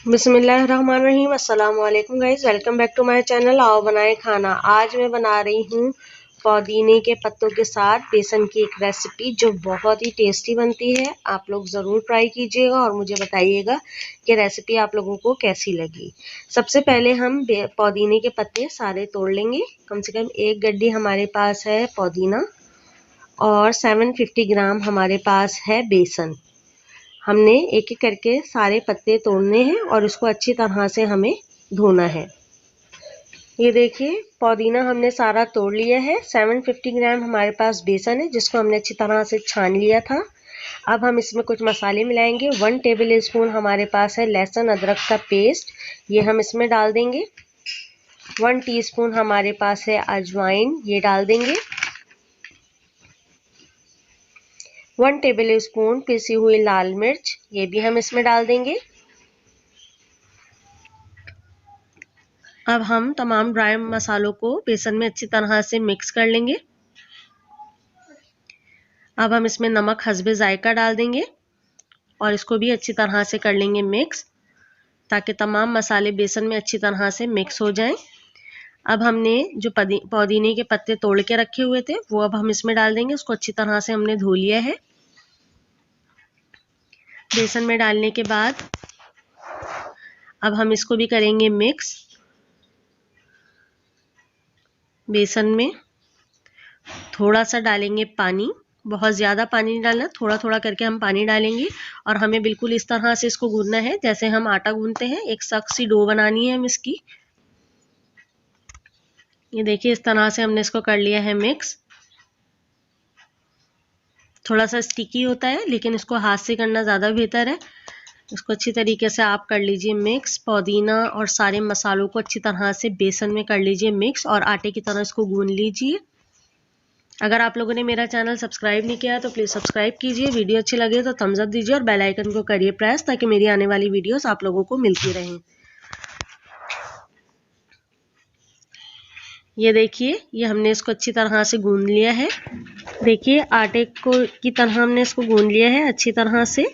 बिस्मिल्लाहिर्रहमानिर्रहीम। अस्सलाम वालेकुम guys, welcome back to my channel. आओ बनाए खाना। आज मैं बना रही हूँ पुदीने के पत्तों के साथ बेसन की एक रेसिपी जो बहुत ही टेस्टी बनती है। आप लोग ज़रूर ट्राई कीजिएगा और मुझे बताइएगा कि रेसिपी आप लोगों को कैसी लगी। सबसे पहले हम पुदीने के पत्ते सारे तोड़ लेंगे। कम से कम एक गड्डी हमारे पास है पुदीना और 750 ग्राम हमारे पास है बेसन। हमने एक एक करके सारे पत्ते तोड़ने हैं और उसको अच्छी तरह से हमें धोना है। ये देखिए पुदीना हमने सारा तोड़ लिया है। 750 ग्राम हमारे पास बेसन है जिसको हमने अच्छी तरह से छान लिया था। अब हम इसमें कुछ मसाले मिलाएंगे। 1 टेबल स्पून हमारे पास है लहसुन अदरक का पेस्ट, ये हम इसमें डाल देंगे। 1 टीस्पून हमारे पास है अजवाइन, ये डाल देंगे। 1 टेबल स्पून पिसी हुई लाल मिर्च, ये भी हम इसमें डाल देंगे। अब हम तमाम ड्राई मसालों को बेसन में अच्छी तरह से मिक्स कर लेंगे। अब हम इसमें नमक हस्बे जायका डाल देंगे और इसको भी अच्छी तरह से कर लेंगे मिक्स, ताकि तमाम मसाले बेसन में अच्छी तरह से मिक्स हो जाएं। अब हमने जो पुदीने के पत्ते तोड़ के रखे हुए थे वो अब हम इसमें डाल देंगे। उसको अच्छी तरह से हमने धो लिया है। बेसन में डालने के बाद अब हम इसको भी करेंगे मिक्स। बेसन में थोड़ा सा डालेंगे पानी, बहुत ज़्यादा पानी नहीं डालना, थोड़ा थोड़ा करके हम पानी डालेंगे और हमें बिल्कुल इस तरह से इसको गूंदना है जैसे हम आटा गूंदते हैं। एक सख्त सी डो बनानी है हम इसकी। ये देखिए इस तरह से हमने इसको कर लिया है मिक्स। थोड़ा सा स्टिकी होता है लेकिन इसको हाथ से करना ज़्यादा बेहतर है। इसको अच्छी तरीके से आप कर लीजिए मिक्स। पुदीना और सारे मसालों को अच्छी तरह से बेसन में कर लीजिए मिक्स और आटे की तरह इसको गूंद लीजिए। अगर आप लोगों ने मेरा चैनल सब्सक्राइब नहीं किया तो प्लीज़ सब्सक्राइब कीजिए। वीडियो अच्छी लगे तो थम्स अप दीजिए और बेल आइकन को करिए प्रेस, ताकि मेरी आने वाली वीडियोस आप लोगों को मिलती रहें। ये देखिए ये हमने इसको अच्छी तरह से गूंद लिया है। देखिए आटे को की तरह हमने इसको गूंद लिया है अच्छी तरह से।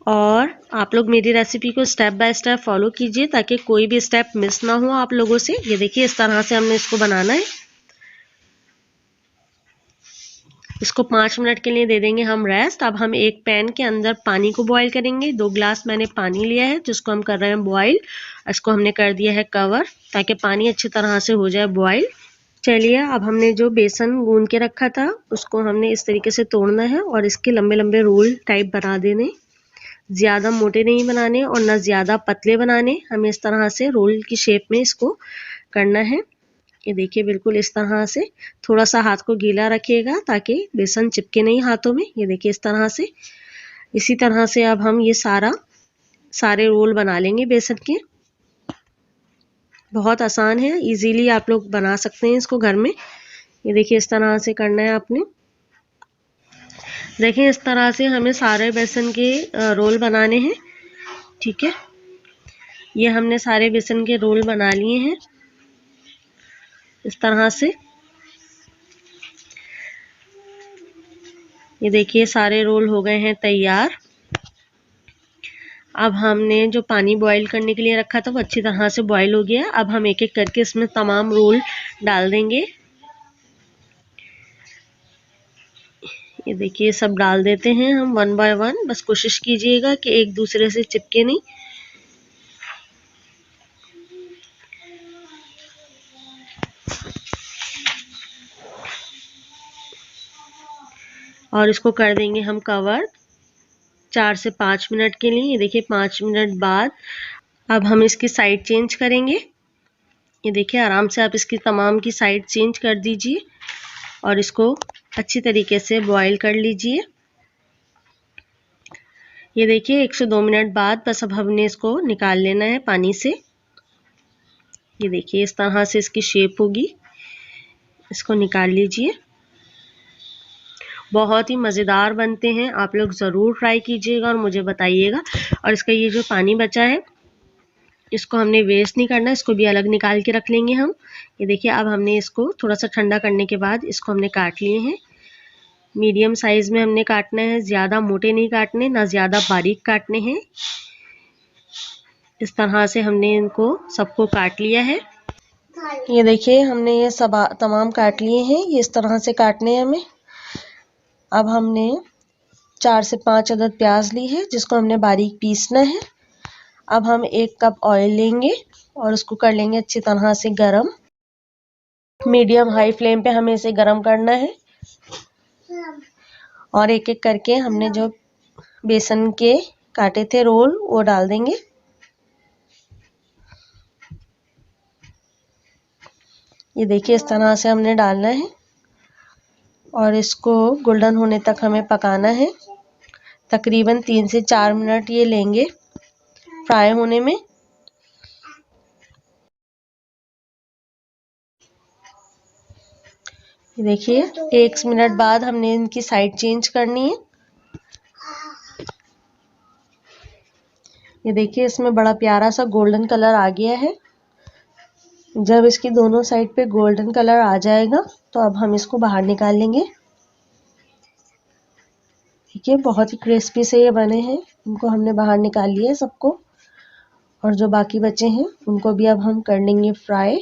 और आप लोग मेरी रेसिपी को स्टेप बाय स्टेप फॉलो कीजिए ताकि कोई भी स्टेप मिस ना हो आप लोगों से। ये देखिए इस तरह से हमने इसको बनाना है। इसको 5 मिनट के लिए दे देंगे हम रेस्ट। अब हम एक पैन के अंदर पानी को बॉईल करेंगे। 2 गिलास मैंने पानी लिया है जिसको हम कर रहे हैं बॉईल। इसको हमने कर दिया है कवर ताकि पानी अच्छी तरह से हो जाए बॉईल। चलिए अब हमने जो बेसन गूंद के रखा था उसको हमने इस तरीके से तोड़ना है और इसके लंबे लंबे रोल टाइप बना देने। ज़्यादा मोटे नहीं बनाने और ना ज़्यादा पतले बनाने, हमें इस तरह से रोल की शेप में इसको करना है। ये देखिए बिल्कुल इस तरह से। थोड़ा सा हाथ को गीला रखिएगा ताकि बेसन चिपके नहीं हाथों में। ये देखिए इस तरह से। इसी तरह से अब हम ये सारे रोल बना लेंगे बेसन के। बहुत आसान है, इजीली आप लोग बना सकते हैं इसको घर में। ये देखिए इस तरह से करना है आपने। देखिए इस तरह से हमें सारे बेसन के रोल बनाने हैं। ठीक है, ये हमने सारे बेसन के रोल बना लिए हैं इस तरह से। ये देखिए सारे रोल हो गए हैं तैयार। अब हमने जो पानी बॉईल करने के लिए रखा था वो अच्छी तरह से बॉईल हो गया। अब हम एक एक करके इसमें तमाम रोल डाल देंगे। ये देखिए सब डाल देते हैं हम 1 बाय 1। बस कोशिश कीजिएगा कि एक दूसरे से चिपके नहीं। और इसको कर देंगे हम कवर 4 से 5 मिनट के लिए। ये देखिए 5 मिनट बाद अब हम इसकी साइड चेंज करेंगे। ये देखिए आराम से आप इसकी तमाम की साइड चेंज कर दीजिए और इसको अच्छी तरीके से बॉईल कर लीजिए। ये देखिए 1 से 2 मिनट बाद बस अब हमने इसको निकाल लेना है पानी से। ये देखिए इस तरह से इसकी शेप होगी। इसको निकाल लीजिए। बहुत ही मज़ेदार बनते हैं, आप लोग ज़रूर ट्राई कीजिएगा और मुझे बताइएगा। और इसका ये जो पानी बचा है इसको हमने वेस्ट नहीं करना, इसको भी अलग निकाल के रख लेंगे हम। ये देखिए अब हमने इसको थोड़ा सा ठंडा करने के बाद इसको हमने काट लिए हैं। मीडियम साइज़ में हमने काटना है, ज़्यादा मोटे नहीं काटने ना ज़्यादा बारीक काटने हैं। इस तरह से हमने इनको सबको काट लिया है। ये देखिए हमने ये सब तमाम काट लिए हैं। ये इस तरह से काटने हैं हमें। अब हमने 4 से 5 अदद प्याज ली है जिसको हमने बारीक पीसना है। अब हम 1 कप ऑयल लेंगे और उसको कर लेंगे अच्छी तरह से गरम। मीडियम हाई फ्लेम पे हमें इसे गरम करना है और एक एक करके हमने जो बेसन के काटे थे रोल वो डाल देंगे। ये देखिए इस तरह से हमने डालना है और इसको गोल्डन होने तक हमें पकाना है। तकरीबन 3 से 4 मिनट ये लेंगे फ्राई होने में। ये देखिए 1 मिनट बाद हमने इनकी साइड चेंज करनी है। ये देखिए इसमें बड़ा प्यारा सा गोल्डन कलर आ गया है। जब इसकी दोनों साइड पे गोल्डन कलर आ जाएगा तो अब हम इसको बाहर निकाल लेंगे। देखिए बहुत ही क्रिस्पी से ये बने हैं। इनको हमने बाहर निकाल लिया है सबको और जो बाकी बचे हैं उनको भी अब हम कर लेंगे फ्राई।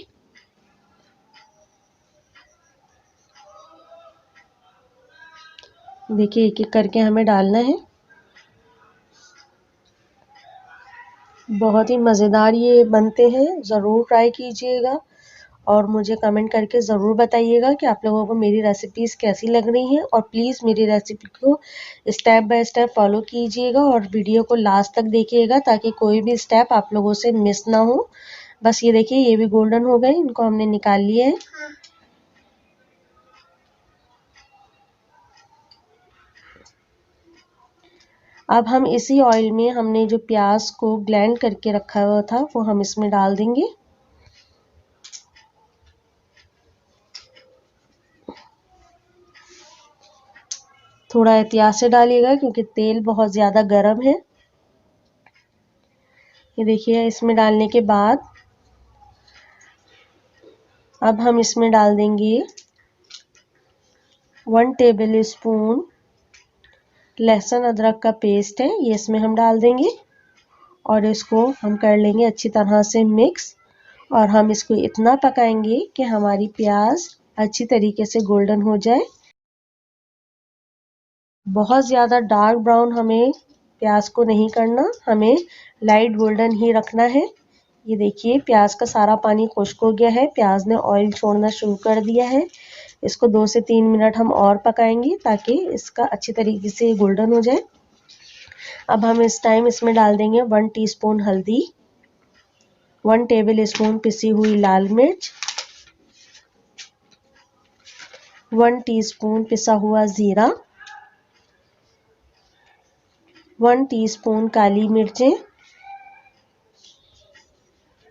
देखिए एक एक करके हमें डालना है। बहुत ही मज़ेदार ये बनते हैं। ज़रूर ट्राई कीजिएगा और मुझे कमेंट करके ज़रूर बताइएगा कि आप लोगों को मेरी रेसिपीज़ कैसी लग रही हैं और प्लीज़ मेरी रेसिपी को स्टेप बाय स्टेप फॉलो कीजिएगा और वीडियो को लास्ट तक देखिएगा ताकि कोई भी स्टेप आप लोगों से मिस ना हो। बस ये देखिए ये भी गोल्डन हो गए। इनको हमने निकाल लिया है। अब हम इसी ऑयल में हमने जो प्याज को ब्लेंड करके रखा हुआ था वो हम इसमें डाल देंगे। थोड़ा एहतियात से डालिएगा क्योंकि तेल बहुत ज़्यादा गर्म है। ये देखिए इसमें डालने के बाद अब हम इसमें डाल देंगे 1 टेबल स्पून लहसुन अदरक का पेस्ट है। ये इसमें हम डाल देंगे और इसको हम कर लेंगे अच्छी तरह से मिक्स और हम इसको इतना पकाएंगे कि हमारी प्याज अच्छी तरीके से गोल्डन हो जाए। बहुत ज़्यादा डार्क ब्राउन हमें प्याज को नहीं करना, हमें लाइट गोल्डन ही रखना है। ये देखिए प्याज का सारा पानी खुश्क हो गया है। प्याज ने ऑयल छोड़ना शुरू कर दिया है। इसको 2 से 3 मिनट हम और पकाएंगे ताकि इसका अच्छी तरीके से गोल्डन हो जाए। अब हम इस टाइम इसमें डाल देंगे 1 टीस्पून हल्दी, 1 टेबल स्पून पिसी हुई लाल मिर्च, 1 टीस्पून पिसा हुआ जीरा, 1 टीस्पून काली मिर्चें,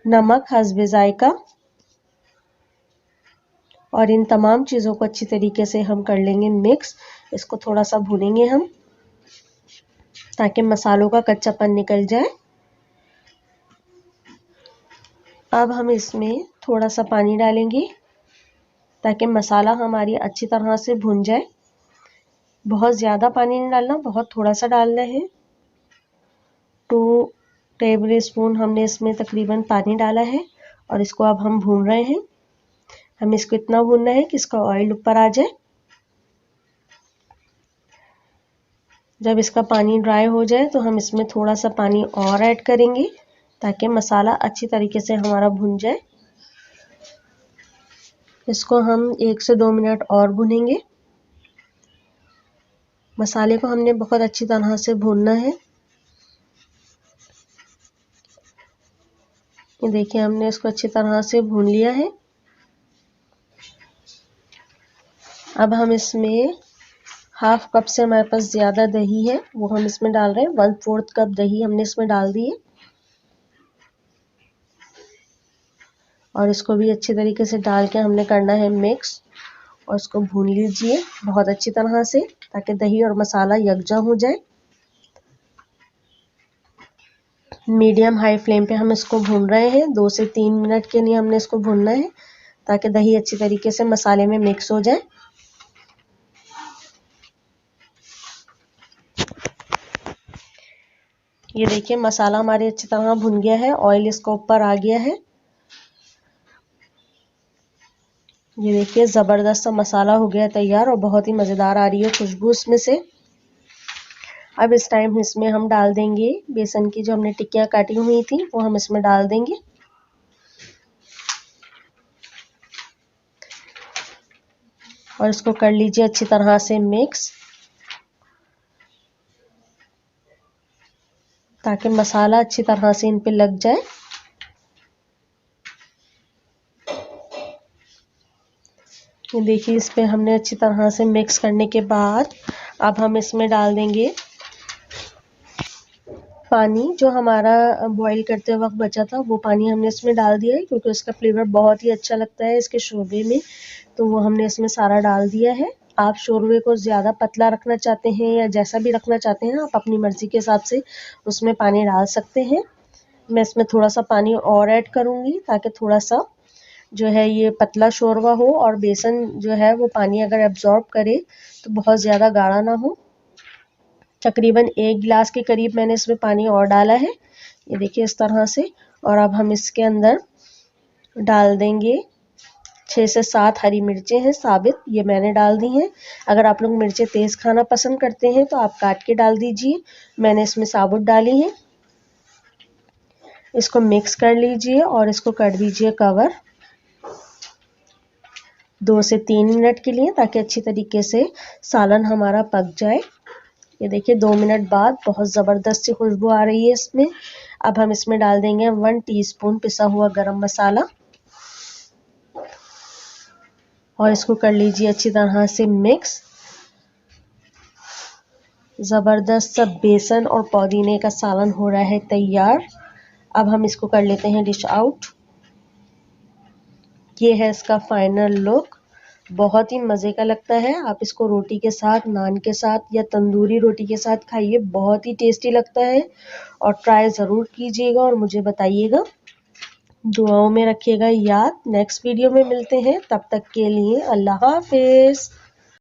नमक हस्बे जायका और इन तमाम चीज़ों को अच्छी तरीके से हम कर लेंगे मिक्स। इसको थोड़ा सा भूनेंगे हम ताकि मसालों का कच्चापन निकल जाए। अब हम इसमें थोड़ा सा पानी डालेंगे ताकि मसाला हमारी अच्छी तरह से भुन जाए। बहुत ज़्यादा पानी नहीं डालना, बहुत थोड़ा सा डालना है। 2 टेबल स्पून हमने इसमें तकरीबन पानी डाला है और इसको अब हम भून रहे हैं। हमें इसको इतना भूनना है कि इसका ऑयल ऊपर आ जाए। जब इसका पानी ड्राई हो जाए तो हम इसमें थोड़ा सा पानी और ऐड करेंगे ताकि मसाला अच्छी तरीके से हमारा भुन जाए। इसको हम 1 से 2 मिनट और भुनेंगे। मसाले को हमने बहुत अच्छी तरह से भूनना है। ये देखिए हमने इसको अच्छी तरह से भून लिया है। अब हम इसमें हाफ कप से हमारे पास ज़्यादा दही है वो हम इसमें डाल रहे हैं। 1/4 कप दही हमने इसमें डाल दी है और इसको भी अच्छी तरीके से डाल के हमने करना है मिक्स और इसको भून लीजिए बहुत अच्छी तरह से ताकि दही और मसाला यकजा हो जाए। मीडियम हाई फ्लेम पे हम इसको भून रहे हैं। 2 से 3 मिनट के लिए हमने इसको भूनना है ताकि दही अच्छी तरीके से मसाले में मिक्स हो जाए। ये देखिए मसाला हमारे अच्छी तरह भुन गया है, ऑयल इसका ऊपर आ गया है। ये देखिए ज़बरदस्त सा मसाला हो गया तैयार और बहुत ही मज़ेदार आ रही है खुशबू इसमें से। अब इस टाइम इसमें हम डाल देंगे बेसन की जो हमने टिक्कियाँ काटी हुई थी, वो हम इसमें डाल देंगे। और इसको कर लीजिए अच्छी तरह से मिक्स, ताकि मसाला अच्छी तरह से इन पे लग जाए। ये देखिए इस पे हमने अच्छी तरह से मिक्स करने के बाद अब हम इसमें डाल देंगे पानी। जो हमारा बॉईल करते वक्त बचा था वो पानी हमने इसमें डाल दिया है, क्योंकि उसका फ्लेवर बहुत ही अच्छा लगता है इसके शोरबे में, तो वो हमने इसमें सारा डाल दिया है। आप शोरबे को ज़्यादा पतला रखना चाहते हैं या जैसा भी रखना चाहते हैं, आप अपनी मर्ज़ी के हिसाब से उसमें पानी डाल सकते हैं। मैं इसमें थोड़ा सा पानी और ऐड करूँगी, ताकि थोड़ा सा जो है ये पतला शोरबा हो और बेसन जो है वो पानी अगर एब्जॉर्ब करे तो बहुत ज़्यादा गाढ़ा ना हो। तकरीबन 1 गिलास के करीब मैंने इसमें पानी और डाला है, ये देखिए इस तरह से। और अब हम इसके अंदर डाल देंगे 6 से 7 हरी मिर्चें हैं साबित, ये मैंने डाल दी हैं। अगर आप लोग मिर्चें तेज़ खाना पसंद करते हैं तो आप काट के डाल दीजिए, मैंने इसमें साबुत डाली हैं। इसको मिक्स कर लीजिए और इसको कर दीजिए कवर 2 से 3 मिनट के लिए, ताकि अच्छी तरीके से सालन हमारा पक जाए। ये देखिए 2 मिनट बाद बहुत ज़बरदस्त सी खुशबू आ रही है इसमें। अब हम इसमें डाल देंगे 1 टीस्पून पिसा हुआ गरम मसाला और इसको कर लीजिए अच्छी तरह से मिक्स। ज़बरदस्त सा बेसन और पुदीने का सालन हो रहा है तैयार। अब हम इसको कर लेते हैं डिश आउट। ये है इसका फाइनल लुक, बहुत ही मज़े का लगता है। आप इसको रोटी के साथ, नान के साथ या तंदूरी रोटी के साथ खाइए, बहुत ही टेस्टी लगता है। और ट्राई ज़रूर कीजिएगा और मुझे बताइएगा, दुआओं में रखिएगा याद। नेक्स्ट वीडियो में मिलते हैं, तब तक के लिए अल्लाह हाफ़िज़।